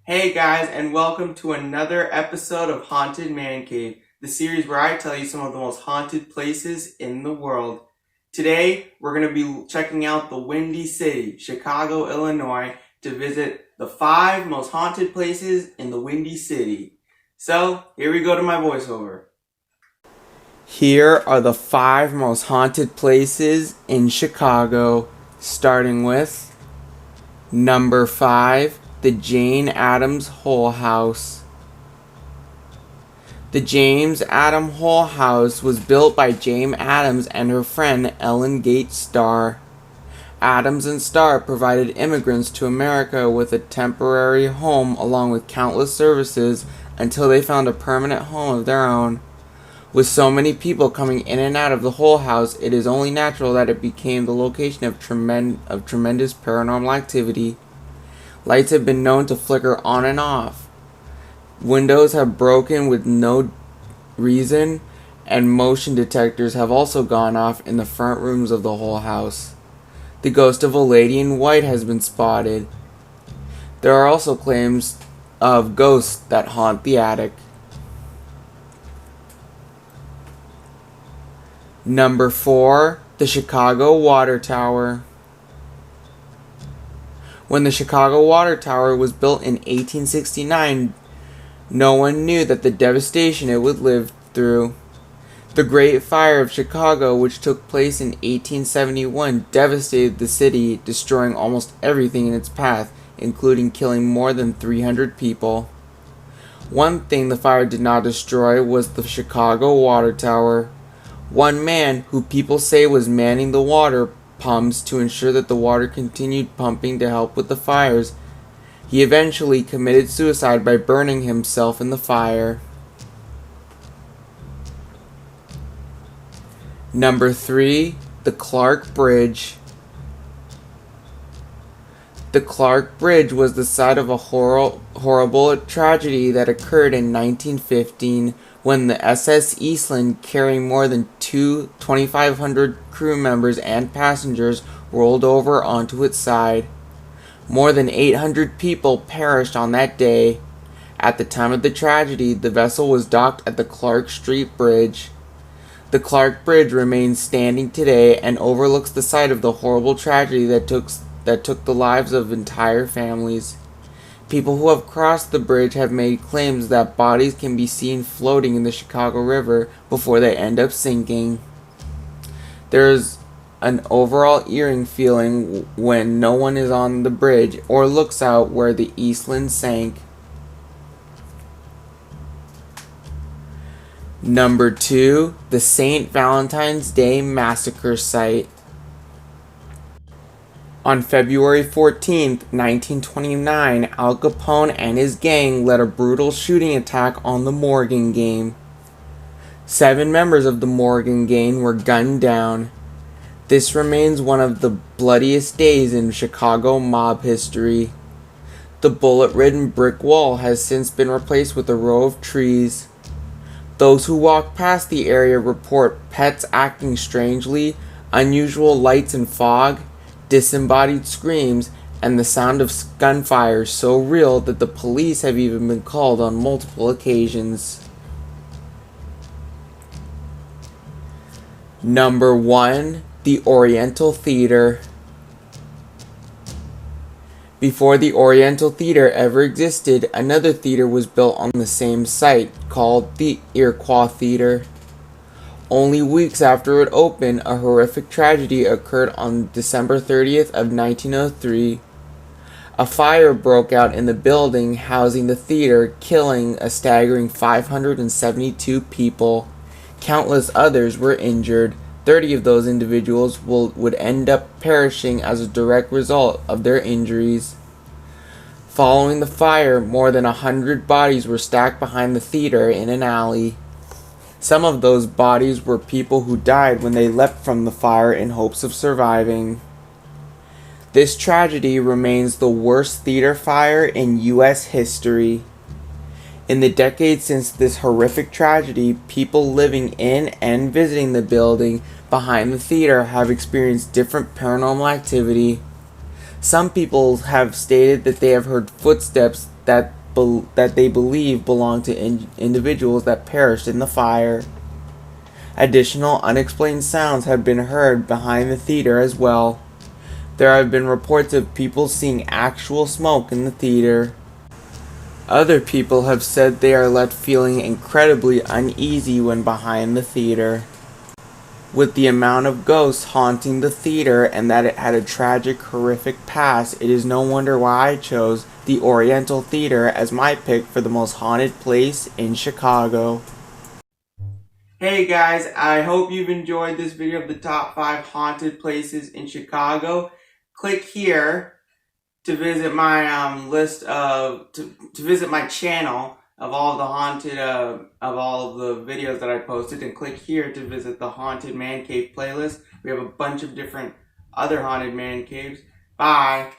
Hey guys, and welcome to another episode of Haunted Man Cave, the series where I tell you some of the most haunted places in the world. Today, we're going to be checking out the Windy City, Chicago, Illinois, to visit the 5 most haunted places in the Windy City. So, here we go to my voiceover. Here are the 5 most haunted places in Chicago, starting with number 5. The Jane Addams Hull House. The James Adams Hull House was built by Jane Addams and her friend Ellen Gates Starr. Addams and Starr provided immigrants to America with a temporary home along with countless services until they found a permanent home of their own. With so many people coming in and out of the Hull House, it is only natural that it became the location of tremendous paranormal activity. Lights have been known to flicker on and off. Windows have broken with no reason, and motion detectors have also gone off in the front rooms of the whole house. The ghost of a lady in white has been spotted. There are also claims of ghosts that haunt the attic. Number 4. The Chicago Water Tower. When the Chicago Water Tower was built in 1869, no one knew that the devastation it would live through. The Great Fire of Chicago, which took place in 1871, devastated the city, destroying almost everything in its path, including killing more than 300 people. One thing the fire did not destroy was the Chicago Water Tower. One man, who people say was manning the water pumps to ensure that the water continued pumping to help with the fires. He eventually committed suicide by burning himself in the fire. Number 3. The Clark Bridge. The Clark Bridge was the site of a horrible tragedy that occurred in 1915 when the SS Eastland, carrying more than 2,500 crew members and passengers, rolled over onto its side. More than 800 people perished on that day. At the time of the tragedy, the vessel was docked at the Clark Street Bridge. The Clark Bridge remains standing today and overlooks the site of the horrible tragedy that took the lives of entire families. People who have crossed the bridge have made claims that bodies can be seen floating in the Chicago River before they end up sinking. There is an overall eerie feeling when no one is on the bridge or looks out where the Eastland sank. Number 2. The St. Valentines Day Massacre Site. On February 14, 1929, Al Capone and his gang led a brutal shooting attack on the Morgan gang. 7 members of the Morgan gang were gunned down. This remains one of the bloodiest days in Chicago mob history. The bullet-ridden brick wall has since been replaced with a row of trees. Those who walk past the area report pets acting strangely, unusual lights and fog, disembodied screams, and the sound of gunfire so real that the police have even been called on multiple occasions. Number 1. The Oriental Theater. Before the Oriental Theater ever existed, another theater was built on the same site, called the Iroquois Theater. Only weeks after it opened, a horrific tragedy occurred on December 30th of 1903. A fire broke out in the building housing the theater, killing a staggering 572 people. Countless others were injured. 30 of those individuals would end up perishing as a direct result of their injuries. Following the fire, more than 100 bodies were stacked behind the theater in an alley. Some of those bodies were people who died when they leapt from the fire in hopes of surviving. This tragedy remains the worst theater fire in U.S. history. In the decades since this horrific tragedy, people living in and visiting the building behind the theater have experienced different paranormal activity. Some people have stated that they have heard footsteps that that they believe belong to individuals that perished in the fire. Additional unexplained sounds have been heard behind the theater as well. There have been reports of people seeing actual smoke in the theater. Other people have said they are left feeling incredibly uneasy when behind the theater. With the amount of ghosts haunting the theater and that it had a tragic, horrific past, it is no wonder why I chose the Oriental Theater as my pick for the most haunted place in Chicago. Hey guys, I hope you've enjoyed this video of the top 5 haunted places in Chicago. Click here to visit my list of to visit my channel of all the haunted of all of the videos that I posted, and click here to visit the haunted man cave playlist. We have a bunch of different other haunted man caves. Bye.